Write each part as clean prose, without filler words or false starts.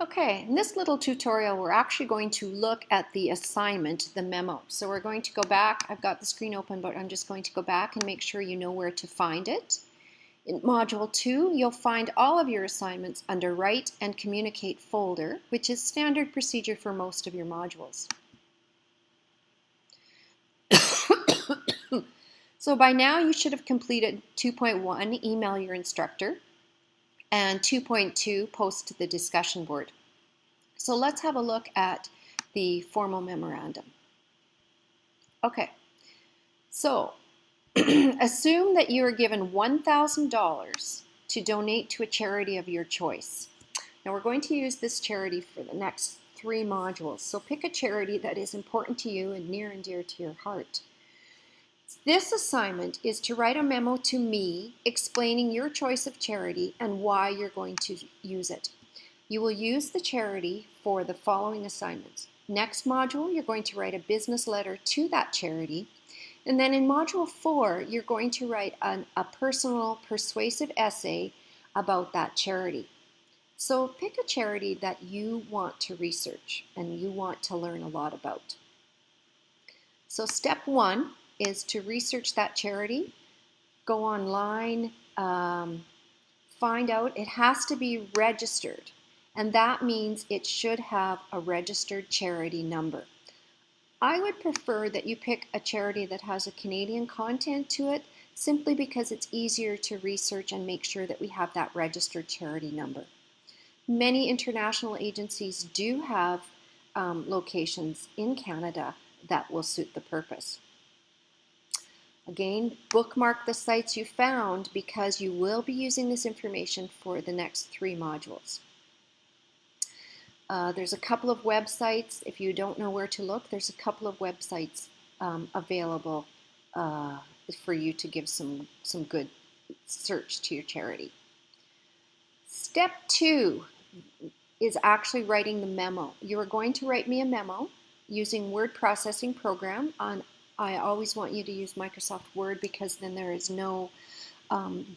Okay, in this little tutorial, we're actually going to look at the assignment, the memo. So we're going to go back. I've got the screen open, but I'm just going to go back and make sure you know where to find it. In Module 2, you'll find all of your assignments under Write and Communicate folder, which is standard procedure for most of your modules. So by now, you should have completed 2.1, email your instructor, and 2.2, post to the discussion board. So let's have a look at the formal memorandum. Okay, so assume that you are given $1,000 to donate to a charity of your choice. Now we're going to use this charity for the next 3 modules. So pick a charity that is important to you and near and dear to your heart. This assignment is to write a memo to me explaining your choice of charity and why you're going to use it. You will use the charity for the following assignments. Next module, you're going to write a business letter to that charity. And then in Module 4, you're going to write a personal, persuasive essay about that charity. So pick a charity that you want to research and you want to learn a lot about. So step 1 is to research that charity. Go online, find out. It has to be registered. And that means it should have a registered charity number. I would prefer that you pick a charity that has a Canadian content to it, simply because it's easier to research and make sure that we have that registered charity number. Many international agencies do have locations in Canada that will suit the purpose. Again, bookmark the sites you found because you will be using this information for the next 3 modules. There's a couple of websites. If you don't know where to look, there's a couple of websites available for you to give some good search to your charity. Step 2 is actually writing the memo. You are going to write me a memo using word processing program. I always want you to use Microsoft Word because then there is no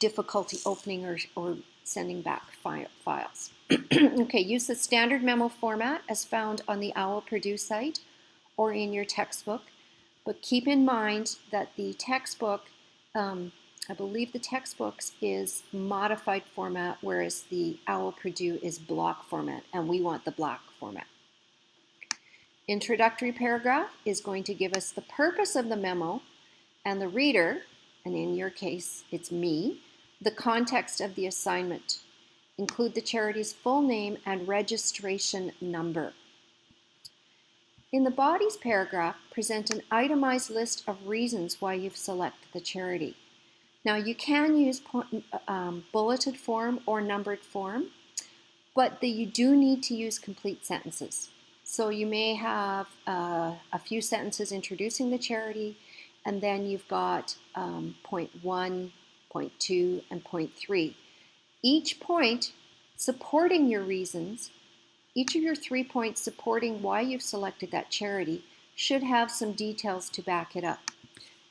difficulty opening or sending back files. Okay, use the standard memo format as found on the OWL Purdue site or in your textbook. But keep in mind that the textbook, I believe the textbooks is modified format, whereas the OWL Purdue is block format, and we want the block format. Introductory paragraph is going to give us the purpose of the memo and the reader, and in your case, it's me, the context of the assignment. Include the charity's full name and registration number. In the body's paragraph, present an itemized list of reasons why you've selected the charity. Now, you can use bulleted form or numbered form, but you do need to use complete sentences. So you may have a few sentences introducing the charity, and then you've got point 1, point 2, and point 3. Each point supporting your reasons, each of your 3 points supporting why you've selected that charity should have some details to back it up.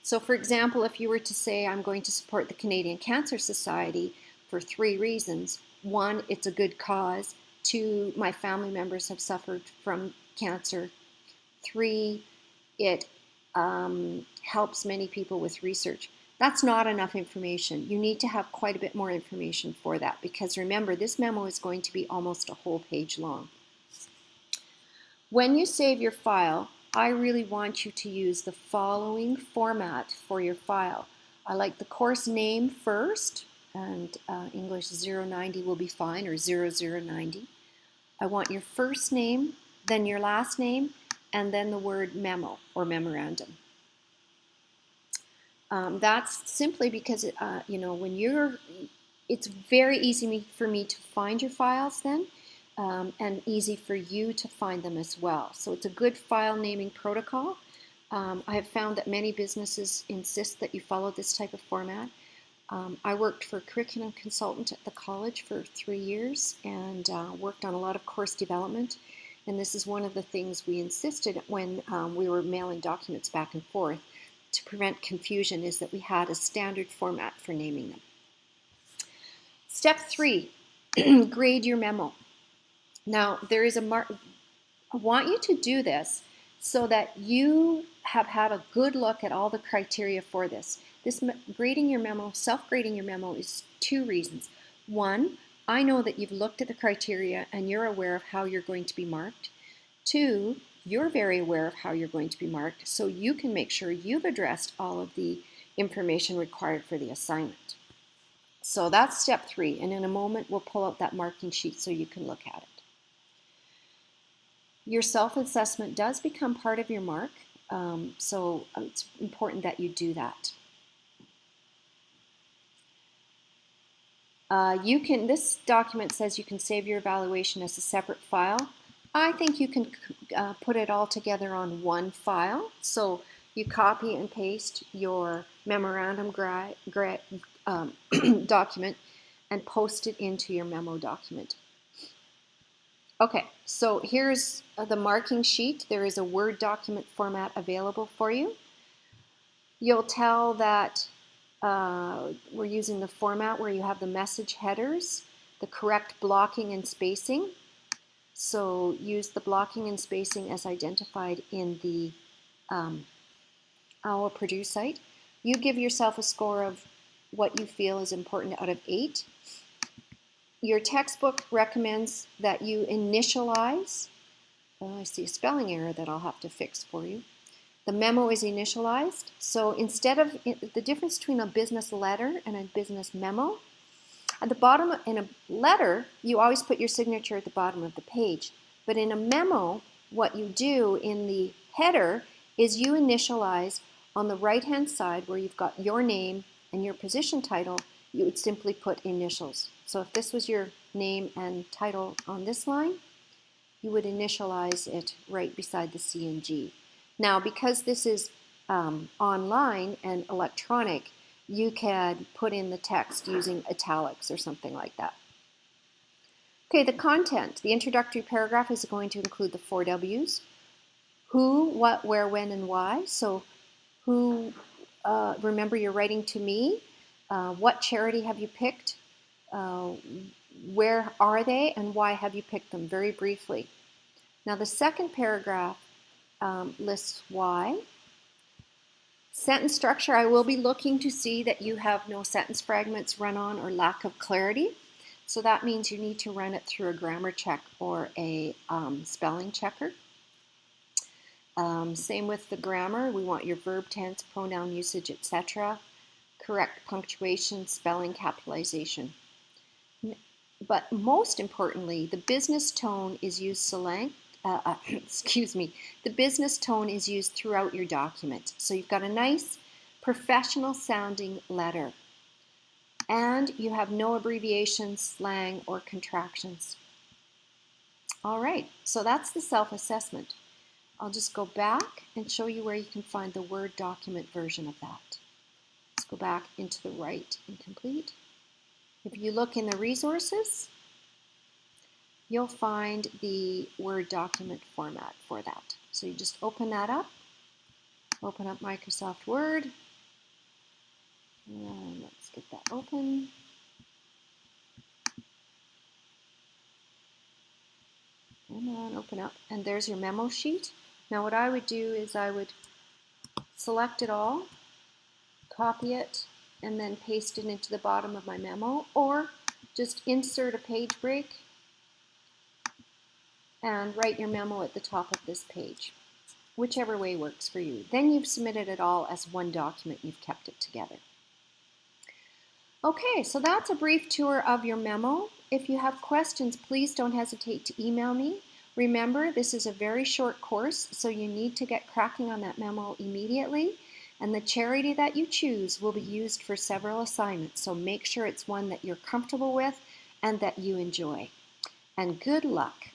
So for example, if you were to say, I'm going to support the Canadian Cancer Society for 3 reasons. 1, it's a good cause. 2, my family members have suffered from cancer. 3, it helps many people with research. That's not enough information. You need to have quite a bit more information for that because remember, this memo is going to be almost a whole page long. When you save your file, I really want you to use the following format for your file. I like the course name first, and English 090 will be fine, or 0090. I want your first name, then your last name, and then the word memo or memorandum. That's simply because, it's very easy for me to find your files then, and easy for you to find them as well. So it's a good file naming protocol. I have found that many businesses insist that you follow this type of format. I worked for a curriculum consultant at the college for 3 years and worked on a lot of course development. And this is one of the things we insisted when we were mailing documents back and forth to prevent confusion, is that we had a standard format for naming them. Step 3, grade your memo. Now, there is I want you to do this so that you have had a good look at all the criteria for this. Grading your memo, self-grading your memo is 2 reasons. One, I know that you've looked at the criteria and you're aware of how you're going to be marked. 2, you're very aware of how you're going to be marked, so you can make sure you've addressed all of the information required for the assignment. So that's step 3, and in a moment we'll pull out that marking sheet so you can look at it. Your self-assessment does become part of your mark, so it's important that you do that. This document says you can save your evaluation as a separate file. I think you can put it all together on one file. So you copy and paste your memorandum document and post it into your memo document. Okay, so here's the marking sheet. There is a Word document format available for you. You'll tell that we're using the format where you have the message headers, the correct blocking and spacing. So use the blocking and spacing as identified in the OWL Produce site. You give yourself a score of what you feel is important out of 8. Your textbook recommends that you initialize. I see a spelling error that I'll have to fix for you. The memo is initialized. So instead of the difference between a business letter and a business memo, at the bottom in a letter, you always put your signature at the bottom of the page. But in a memo, what you do in the header is you initialize on the right-hand side where you've got your name and your position title, you would simply put initials. So if this was your name and title on this line, you would initialize it right beside the C and G. Now, because this is online and electronic, you can put in the text using italics or something like that. Okay, the content. The introductory paragraph is going to include the 4 W's. Who, what, where, when, and why. So who, remember you're writing to me. What charity have you picked? Where are they and why have you picked them? Very briefly. Now the second paragraph lists why. Sentence structure, I will be looking to see that you have no sentence fragments run on or lack of clarity. So that means you need to run it through a grammar check or a spelling checker. Same with the grammar. We want your verb tense, pronoun usage, etc. Correct punctuation, spelling, capitalization. But most importantly, the business tone is used the business tone is used throughout your document. So you've got a nice professional sounding letter. And you have no abbreviations, slang, or contractions. All right, so that's the self-assessment. I'll just go back and show you where you can find the Word document version of that. Let's go back into the Write and Complete. If you look in the resources, you'll find the Word document format for that. So you just open that up, open up Microsoft Word, and let's get that open. Come on, open up, and there's your memo sheet. Now what I would do is I would select it all, copy it, and then paste it into the bottom of my memo, or just insert a page break and write your memo at the top of this page, whichever way works for you. Then you've submitted it all as one document, you've kept it together. Okay, so that's a brief tour of your memo. If you have questions, please don't hesitate to email me. Remember, this is a very short course, so you need to get cracking on that memo immediately, and the charity that you choose will be used for several assignments, so make sure it's one that you're comfortable with and that you enjoy. And good luck.